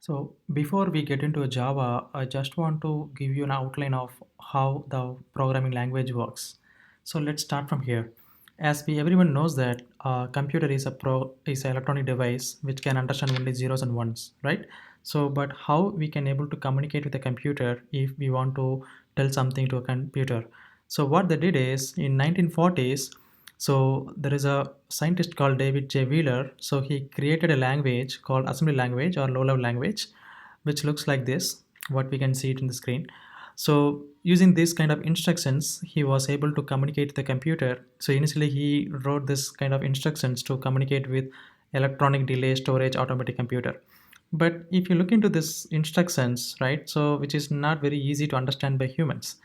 So before we get into Java, I just want to give you an outline of how the programming language works. So let's start from here. As we everyone knows that a computer is an electronic device which can understand only zeros and ones, right? So but how we can able to communicate with a computer if we want to tell something to a computer? So what they did is in 1940s, so there is a scientist called David J. Wheeler. So he created a language called assembly language or low-level language, which looks like this, what we can see it in the screen. So using this kind of instructions, he was able to communicate with the computer. So initially he wrote this kind of instructions to communicate with electronic delay storage automatic computer. But if you look into this instructions, right, so which is not very easy to understand by humans,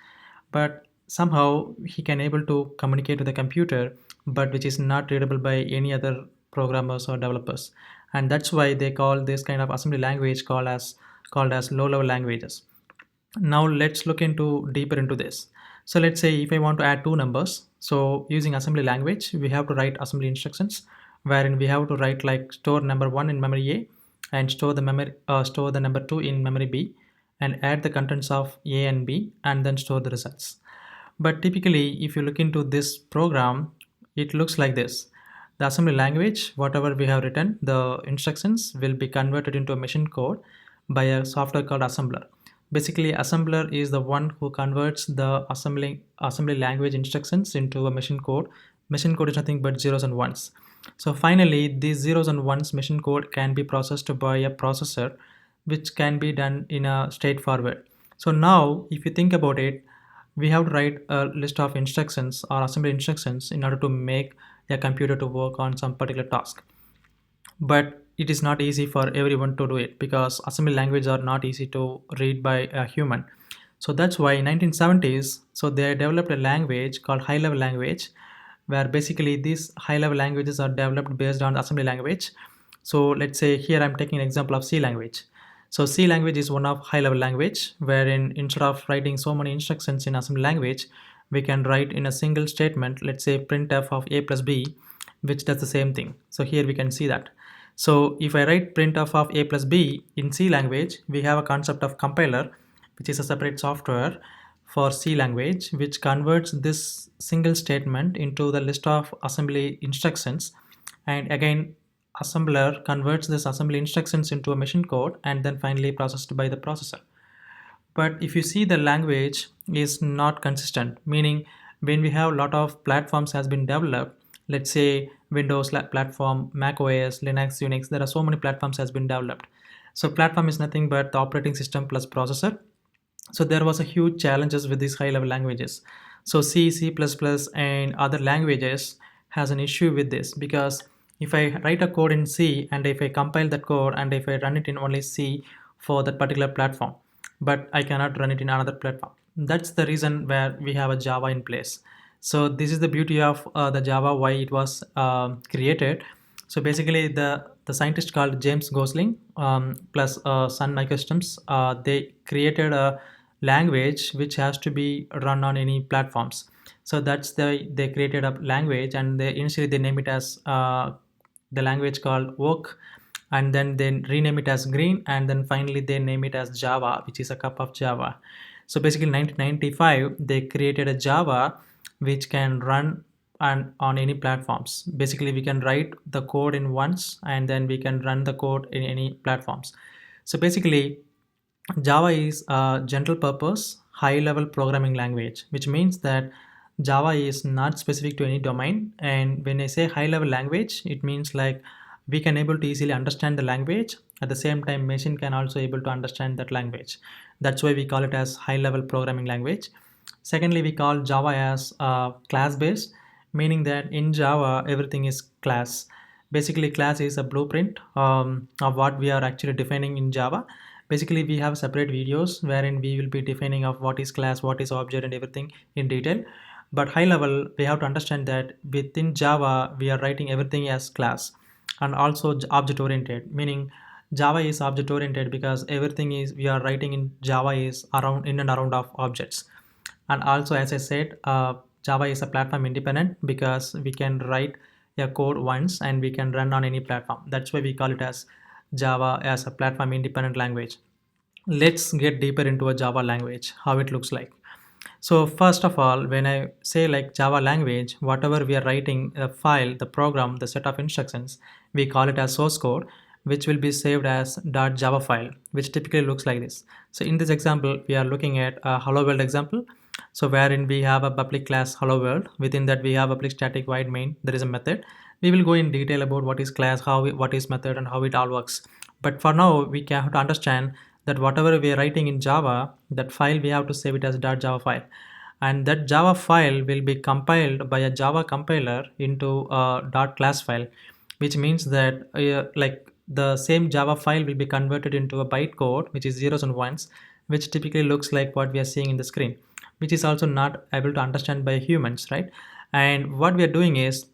but somehow he can able to communicate with the computer, but which is not readable by any other programmers or developers, and that's why they call this kind of assembly language called as low level languages. Now let's look into deeper into this. So let's say if I want to add two numbers, so using assembly language we have to write assembly instructions wherein we have to write like store number 1 in memory A and store the number 2 in memory B and add the contents of A and B and then store the results. But typically if you look into this program, it looks like this. The assembly language, whatever we have written, the instructions will be converted into a machine code by a software called assembler. Basically, assembler is the one who converts the assembly language instructions into a machine code. Machine code is nothing but zeros and ones. So finally, these zeros and ones machine code can be processed by a processor, which can be done in a straightforward. So now, if you think about it, we have to write a list of instructions or assembly instructions in order to make a computer to work on some particular task. But it is not easy for everyone to do it because assembly languages are not easy to read by a human. So that's why in 1970s, so they developed a language called high level language, where basically these high level languages are developed based on assembly language. So let's say here I'm taking an example of C language. So C language is one of high level language wherein instead of writing so many instructions in assembly language, we can write in a single statement, let's say printf of a plus b, which does the same thing. So here we can see that. So if I write printf of a plus b in C language, we have a concept of compiler, which is a separate software for C language, which converts this single statement into the list of assembly instructions. And again, assembler converts this assembly instructions into a machine code and then finally processed by the processor. But if you see, the language is not consistent, meaning when we have a lot of platforms has been developed, let's say Windows platform, Mac OS, Linux, Unix, there are so many platforms has been developed. So platform is nothing but the operating system plus processor. So there was a huge challenges with these high level languages. So C++ and other languages has an issue with this, because if I write a code in C and if I compile that code and if I run it in only C for that particular platform, but I cannot run it in another platform. That's the reason where we have a Java in place. So this is the beauty of the Java, why it was created. So basically the scientist called James Gosling plus Sun Microsystems, they created a language which has to be run on any platforms. So that's they created a language, and initially they name it as the language called Oak, and then they rename it as Green, and then finally they name it as Java, which is a cup of Java. So basically in 1995 they created a Java which can run on any platforms. Basically we can write the code in once and then we can run the code in any platforms. So basically Java is a general purpose high level programming language, which means that Java is not specific to any domain. And when I say high level language, it means like we can able to easily understand the language. At the same time, machine can also able to understand that language. That's why we call it as high level programming language. Secondly, we call Java as class based, meaning that in Java everything is class. Basically class is a blueprint of what we are actually defining in Java. Basically we have separate videos wherein we will be defining of what is class, what is object and everything in detail. But high level we have to understand that within Java we are writing everything as class, and also object oriented, meaning Java is object oriented because everything is we are writing in Java is around in and around of objects. And also as I said, Java is a platform independent because we can write a code once and we can run on any platform. That's why we call it as Java as a platform independent language. Let's get deeper into a Java language, how it looks like. So first of all, when I say like Java language, whatever we are writing, the file, the program, the set of instructions, we call it as source code, which will be saved as .java file, which typically looks like this. So in this example, we are looking at a hello world example. So wherein we have a public class hello world. Within that we have a public static void main. There is a method. We will go in detail about what is class, what is method, and how it all works. But for now, we have to understand that whatever we are writing in Java, that file we have to save it as .java file, and that Java file will be compiled by a Java compiler into a .class file, which means that like the same Java file will be converted into a bytecode, which is zeros and ones, which typically looks like what we are seeing in the screen, which is also not able to understand by humans, right? And what we are doing is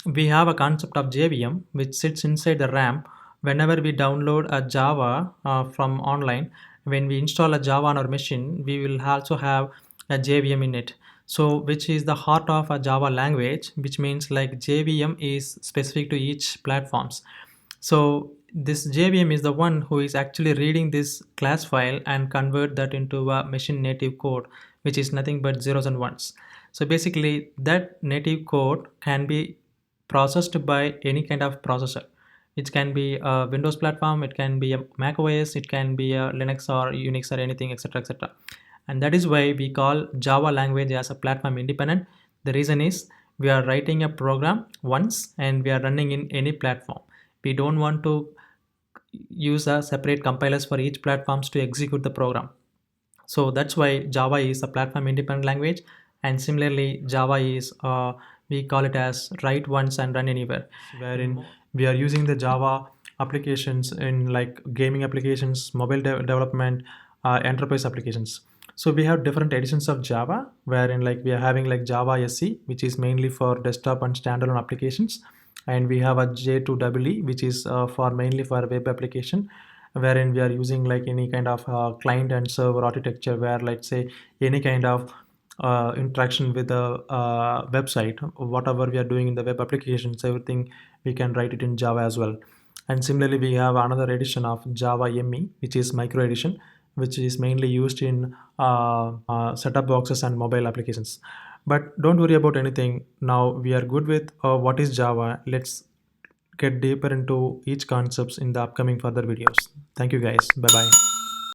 we have a concept of JVM which sits inside the RAM. Whenever we download a Java from online, when we install a Java on our machine, we will also have a JVM in it. So which is the heart of a Java language, which means like JVM is specific to each platforms. So this JVM is the one who is actually reading this class file and convert that into a machine native code, which is nothing but zeros and ones. So basically that native code can be processed by any kind of processor. It can be a Windows platform, it can be a Mac OS, it can be a Linux or Unix or anything, etc., etc. And that is why we call Java language as a platform independent. The reason is we are writing a program once and we are running in any platform. We don't want to use a separate compilers for each platforms to execute the program. So that's why Java is a platform independent language, and similarly Java is we call it as write once and run anywhere, wherein we are using the Java applications in like gaming applications, mobile development, enterprise applications. So we have different editions of Java, wherein like we are having like Java SE, which is mainly for desktop and standalone applications, and we have a J2EE, which is for mainly for web application, wherein we are using like any kind of client and server architecture, where let's say any kind of interaction with the website, whatever we are doing in the web applications, everything we can write it in Java as well. And similarly we have another edition of Java ME, which is micro edition, which is mainly used in setup boxes and mobile applications. But don't worry about anything. Now we are good with what is Java. Let's get deeper into each concepts in the upcoming further videos. Thank you guys. Bye bye.